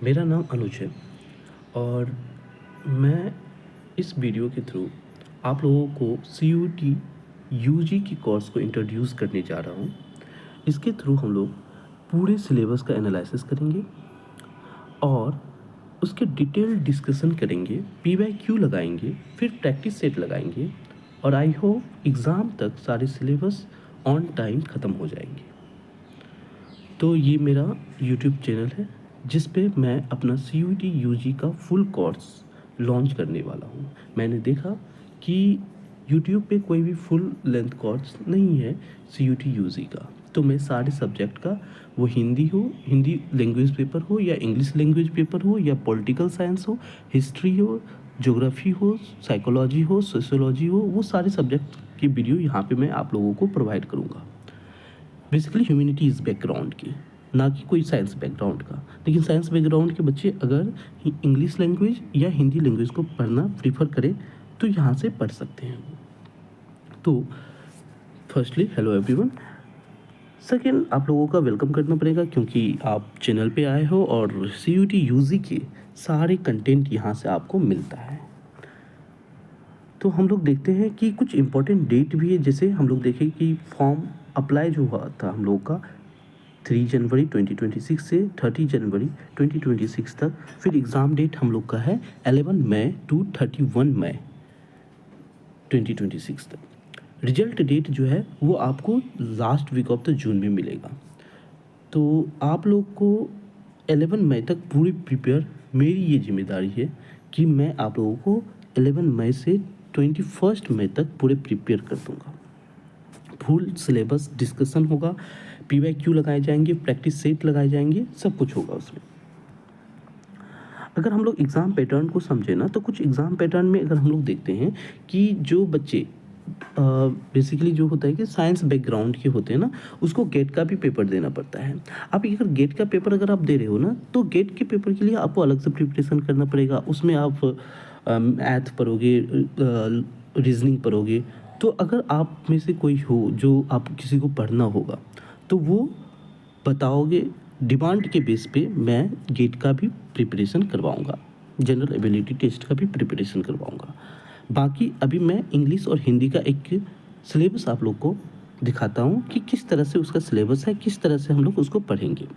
मेरा नाम अनुज है और मैं इस वीडियो के थ्रू आप लोगों को सीयूटी यूजी की कोर्स को इंट्रोड्यूस करने जा रहा हूँ। इसके थ्रू हम लोग पूरे सिलेबस का एनालिसिस करेंगे और उसके डिटेल डिस्कशन करेंगे, पीवाईक्यू लगाएंगे, फिर प्रैक्टिस सेट लगाएंगे और आई होप एग्ज़ाम तक सारे सिलेबस ऑन टाइम ख़त्म हो जाएंगे। तो ये मेरा यूट्यूब चैनल है जिस पे मैं अपना सीयूटी यूजी का फुल कोर्स लॉन्च करने वाला हूँ। मैंने देखा कि यूट्यूब पे कोई भी फुल लेंथ कोर्स नहीं है सीयूटी यूजी का, तो मैं सारे सब्जेक्ट का, वो हिंदी लैंग्वेज पेपर हो या इंग्लिश लैंग्वेज पेपर हो या पॉलिटिकल साइंस हो, हिस्ट्री हो, ज्योग्राफी हो, साइकोलॉजी हो, सोशियोलॉजी हो, वो सारे सब्जेक्ट की वीडियो यहाँ पे मैं आप लोगों को प्रोवाइड करूँगा। बेसिकली ह्यूमैनिटीज़ बैकग्राउंड की, ना कि कोई साइंस बैकग्राउंड का। लेकिन साइंस बैकग्राउंड के बच्चे अगर इंग्लिश लैंग्वेज या हिंदी लैंग्वेज को पढ़ना प्रीफर करें तो यहाँ से पढ़ सकते हैं। तो फर्स्टली हेलो एवरीवन। सेकेंड, आप लोगों का वेलकम करना पड़ेगा क्योंकि आप चैनल पे आए हो और सीयूटी यूजी के सारे कंटेंट यहाँ से आपको मिलता है। तो हम लोग देखते हैं कि कुछ इम्पोर्टेंट डेट भी है। जैसे हम लोग देखें कि फॉर्म अप्लाई जो हुआ था हम लोग का 3 जनवरी 2026 से 30 जनवरी 2026 तक, फिर एग्ज़ाम डेट हम लोग का है 11 मई टू 31 मई 2026 तक। रिजल्ट डेट जो है वो आपको last week of the June में मिलेगा। तो आप लोग को 11 मई तक पूरी प्रिपेयर, मेरी ये जिम्मेदारी है कि मैं आप लोगों को 11 मई से 21 मई तक पूरे प्रिपेयर कर दूँगा। फुल सिलेबस डिस्कशन होगा, पीवाईक्यू लगाए जाएंगे, प्रैक्टिस सेट लगाए जाएंगे, सब कुछ होगा उसमें। अगर हम लोग एग्ज़ाम पैटर्न को समझे ना, तो कुछ एग्ज़ाम पैटर्न में अगर हम लोग देखते हैं कि जो बच्चे बेसिकली जो होता है कि साइंस बैकग्राउंड के होते हैं ना, उसको गेट का भी पेपर देना पड़ता है। आप अगर गेट का पेपर अगर आप दे रहे हो ना, तो गेट के पेपर के लिए आपको अलग से प्रिपरेशन करना पड़ेगा। उसमें आप मैथ पढ़ोगे, रीजनिंग पढ़ोगे। तो अगर आप में से कोई हो जो आप किसी को पढ़ना होगा तो वो बताओगे, डिमांड के बेस पे मैं गेट का भी प्रिपरेशन करवाऊंगा, जनरल एबिलिटी टेस्ट का भी प्रिपरेशन करवाऊंगा। बाकी अभी मैं इंग्लिश और हिंदी का एक सिलेबस आप लोग को दिखाता हूँ कि किस तरह से उसका सिलेबस है, किस तरह से हम लोग उसको पढ़ेंगे।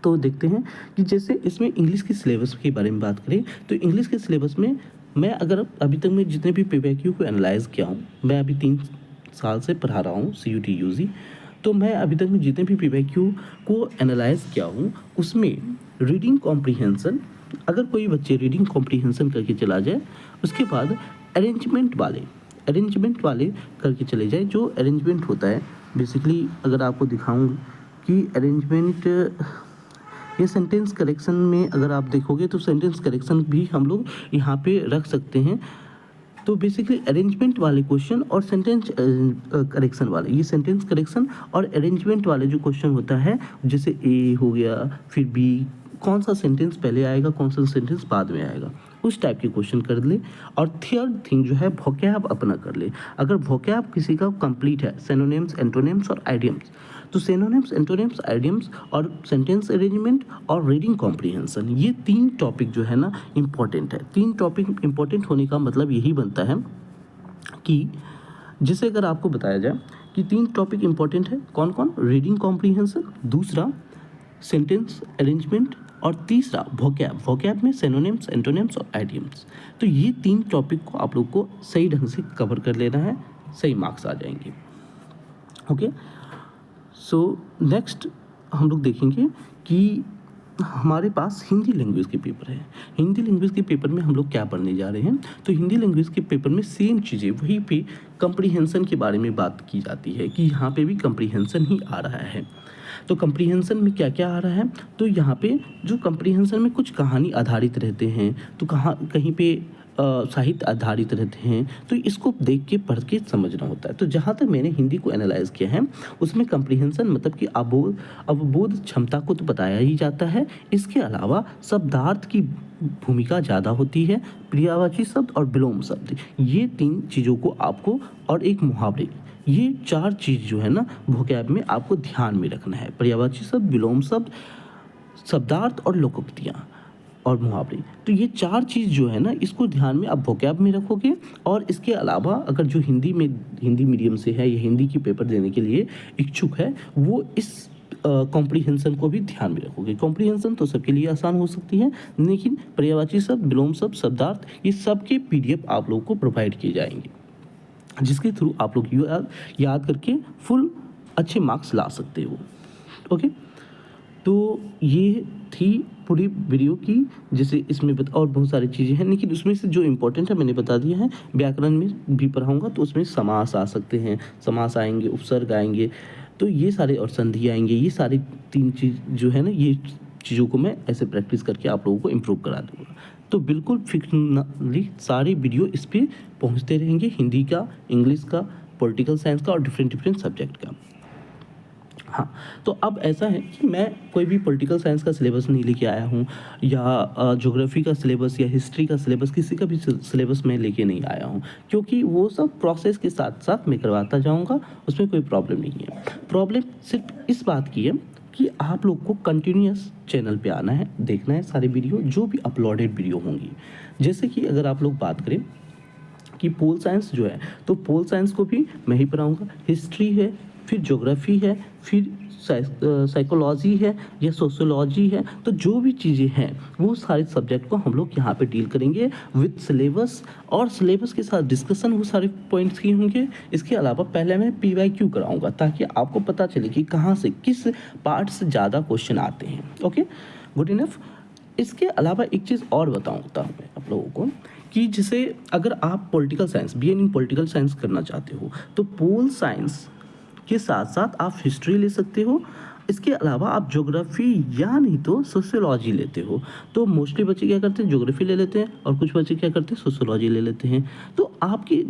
तो देखते हैं कि जैसे इसमें इंग्लिश के सिलेबस के बारे में बात करें तो इंग्लिश के सिलेबस में मैं अगर अभी तक मैं जितने भी पीवाईक्यू को एनालाइज़ किया हूँ, मैं अभी 3 साल से पढ़ा रहा हूँ सीयूटी यूजी, तो मैं अभी तक में जितने भी पीवाईक्यू को एनालाइज़ किया हूँ उसमें रीडिंग कॉम्प्रीहेंशन, अगर कोई बच्चे रीडिंग कॉम्प्रीहेंशन करके चला जाए, उसके बाद अरेंजमेंट वाले करके चले जाए। जो अरेंजमेंट होता है बेसिकली अगर आपको दिखाऊँ कि अरेंजमेंट, ये सेंटेंस करेक्शन में अगर आप देखोगे तो सेंटेंस करेक्शन भी हम लोग यहाँ पे रख सकते हैं। तो बेसिकली अरेंजमेंट वाले क्वेश्चन और सेंटेंस करेक्शन वाले, ये सेंटेंस करेक्शन और अरेंजमेंट वाले जो क्वेश्चन होता है, जैसे ए हो गया, फिर बी, कौन सा सेंटेंस पहले आएगा, कौन सा सेंटेंस बाद में आएगा, उस टाइप के क्वेश्चन कर ले। और थर्ड थिंग जो है वोकैब अपना कर ले। अगर वोकैब किसी का कंप्लीट है, सिनोनिम्स, एंटोनिम्स और आइडियम्स, तो सिनोनिम्स, एंटोनिम्स, आइडियम्स और सेंटेंस अरेंजमेंट और रीडिंग कॉम्प्रीहेंशन, ये 3 टॉपिक जो है ना इम्पॉर्टेंट है। 3 टॉपिक इम्पॉर्टेंट होने का मतलब यही बनता है कि जैसे अगर आपको बताया जाए कि 3 टॉपिक इम्पॉर्टेंट है, कौन कौन, रीडिंग कॉम्प्रीहेंशन, दूसरा सेंटेंस अरेंजमेंट और तीसरा वोकैब में सिनोनिम्स, एंटोनिम्स और आइडियम्स। तो ये 3 टॉपिक को आप लोग को सही ढंग से कवर कर लेना है, सही मार्क्स आ जाएंगे। ओके, सो नेक्स्ट हम लोग देखेंगे कि हमारे पास हिंदी लैंग्वेज के पेपर है। हिंदी लैंग्वेज के पेपर में हम लोग क्या पढ़ने जा रहे हैं, तो हिंदी लैंग्वेज के पेपर में सेम चीज़ें, वहीं पे कंप्रीहेंशन के बारे में बात की जाती है कि यहाँ पे भी कंप्रीहेंशन ही आ रहा है। तो कंप्रीहेंशन में क्या क्या आ रहा है, तो यहाँ पे जो कंप्रीहेंशन में कुछ कहानी आधारित रहते हैं, तो कहीं पे साहित्य आधारित रहते हैं, तो इसको देख के पढ़ के समझना होता है। तो जहाँ तक मैंने हिंदी को एनालाइज किया है उसमें कंप्रीहेंशन मतलब कि अवबोध क्षमता को तो बताया ही जाता है, इसके अलावा शब्दार्थ की भूमिका ज़्यादा होती है, पर्यायवाची शब्द और विलोम शब्द, ये 3 चीज़ों को आपको, और एक मुहावरे, ये 4 चीज़ जो है ना वोकैब में आपको ध्यान में रखना है। पर्यायवाची शब्द, विलोम शब्द, शब्दार्थ और लोकोक्तियाँ और मुहावरे। तो ये 4 चीज़ जो है ना, इसको ध्यान में आप वोकैब में रखोगे। और इसके अलावा अगर जो हिंदी मीडियम से है या हिंदी की पेपर देने के लिए इच्छुक है, वो इस कॉम्प्रिहेंशन को भी ध्यान में रखोगे। कॉम्प्रिहेंशन तो सबके लिए आसान हो सकती है, लेकिन पर्यायवाची शब्द, विलोम शब्द, शब्दार्थ, ये सब के PDF आप लोगों को प्रोवाइड किए जाएंगे, जिसके थ्रू आप लोग याद करके फुल अच्छे मार्क्स ला सकते हो। ओके, तो ये थी पूरी वीडियो की, जैसे इसमें और बहुत सारी चीज़ें हैं, लेकिन उसमें से जो इम्पोर्टेंट है मैंने बता दिया है। व्याकरण में भी पढ़ाऊँगा तो उसमें समास आ सकते हैं, समास आएंगे, उपसर्ग आएंगे, तो ये सारे, और संधि आएंगे। ये सारी 3 चीज़ जो है ना, ये चीज़ों को मैं ऐसे प्रैक्टिस करके आप लोगों को इम्प्रूव करा दूँगा। तो बिल्कुल फिक्र न, सारे वीडियो इस पर पहुँचते रहेंगे, हिंदी का, इंग्लिश का, पॉलिटिकल साइंस का और डिफरेंट सब्जेक्ट का। हाँ, तो अब ऐसा है कि मैं कोई भी पॉलिटिकल साइंस का सिलेबस नहीं लेके आया हूँ, या ज्योग्राफी का सिलेबस या हिस्ट्री का सिलेबस, किसी का भी सिलेबस मैं लेके नहीं आया हूँ, क्योंकि वो सब प्रोसेस के साथ साथ मैं करवाता जाऊँगा, उसमें कोई प्रॉब्लम नहीं है। प्रॉब्लम सिर्फ इस बात की है कि आप लोग को कंटिन्यूअस चैनल पे आना है, देखना है सारी वीडियो, जो भी अपलोडेड वीडियो होंगी। जैसे कि अगर आप लोग बात करें कि पोल साइंस जो है, तो पोल साइंस को भी मैं ही पढ़ाऊँगा। हिस्ट्री है, फिर ज्योग्राफी है, फिर साइकोलॉजी है या सोशियोलॉजी है, तो जो भी चीज़ें हैं वो सारे सब्जेक्ट को हम लोग यहाँ पे डील करेंगे विद सिलेबस, और सिलेबस के साथ डिस्कशन वो सारे पॉइंट्स की होंगे। इसके अलावा पहले मैं PYQ कराऊंगा, ताकि आपको पता चले कि कहाँ से, किस पार्ट से ज़्यादा क्वेश्चन आते हैं। Okay, good enough. इसके अलावा एक चीज़ और बताता हूँ मैं आप लोगों को, कि जैसे अगर आप पॉलिटिकल साइंस, BA इन पॉलिटिकल साइंस करना चाहते हो, तो पोल साइंस के साथ साथ आप हिस्ट्री ले सकते हो। इसके अलावा आप ज्योग्राफी या नहीं तो सोशियोलॉजी लेते हो, तो मोस्टली बच्चे क्या करते हैं, ज्योग्राफी ले लेते हैं, और कुछ बच्चे क्या करते हैं, सोशियोलॉजी ले लेते हैं। तो आपके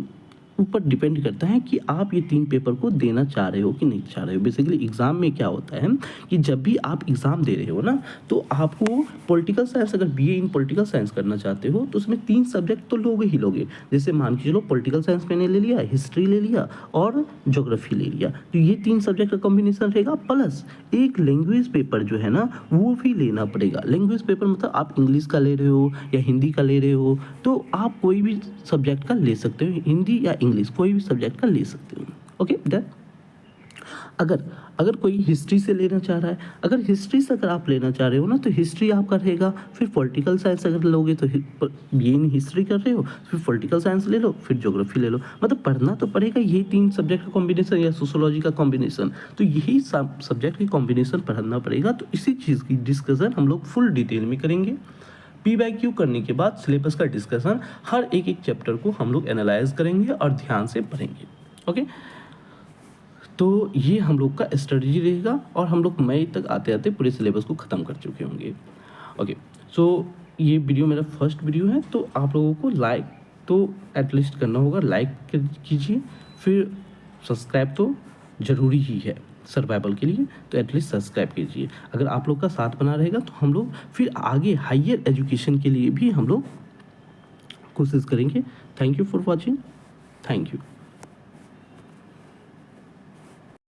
ऊपर डिपेंड करता है कि आप ये 3 पेपर को देना चाह रहे हो कि नहीं चाह रहे हो। बेसिकली एग्जाम में क्या होता है कि जब भी आप एग्जाम दे रहे हो ना, तो आपको पॉलिटिकल साइंस, अगर BA इन पॉलिटिकल साइंस करना चाहते हो, तो उसमें 3 सब्जेक्ट तो लोगे ही लोगे। जैसे मान के चलो पॉलिटिकल साइंस मैंने ले लिया, हिस्ट्री ले लिया और ज्योग्राफी ले लिया, तो ये 3 सब्जेक्ट का कॉम्बिनेशन रहेगा, प्लस एक लैंग्वेज पेपर जो है ना वो भी लेना पड़ेगा। लैंग्वेज पेपर मतलब आप इंग्लिश का ले रहे हो या हिंदी का ले रहे हो, तो आप कोई भी सब्जेक्ट का ले सकते हो, हिंदी या इंग्लिश कोई भी सब्जेक्ट का ले सकते हो। Okay, done. अगर कोई हिस्ट्री से लेना चाह रहा है, अगर हिस्ट्री से अगर आप लेना चाह रहे हो ना, तो हिस्ट्री आपका रहेगा। फिर पॉलिटिकल साइंस अगर लोगे तो ये नहीं, हिस्ट्री कर रहे हो, फिर पॉलिटिकल साइंस ले लो, फिर ज्योग्राफी ले लो। मतलब पढ़ना तो पड़ेगा यही 3 सब्जेक्ट का कॉम्बिनेशन या सोशियोलॉजी का कॉम्बिनेशन, तो यही सब्जेक्ट की कॉम्बिनेशन पढ़ना पड़ेगा। तो इसी चीज़ की डिस्कशन हम लोग फुल डिटेल में करेंगे। PYQ करने के बाद सिलेबस का डिस्कशन, हर एक चैप्टर को हम लोग एनालाइज करेंगे और ध्यान से पढ़ेंगे। ओके, तो ये हम लोग का स्ट्रेटजी रहेगा, और हम लोग मई तक आते आते पूरे सिलेबस को ख़त्म कर चुके होंगे। ओके, सो ये वीडियो मेरा फर्स्ट वीडियो है, तो आप लोगों को लाइक तो एटलीस्ट करना होगा, लाइक कीजिए, फिर सब्सक्राइब तो ज़रूरी ही है सर्वाइवल के लिए, तो एटलीस्ट सब्सक्राइब कीजिए। अगर आप लोग का साथ बना रहेगा तो हम लोग फिर आगे हायर एजुकेशन के लिए भी हम लोग कोशिश करेंगे। Thank you for watching, thank you.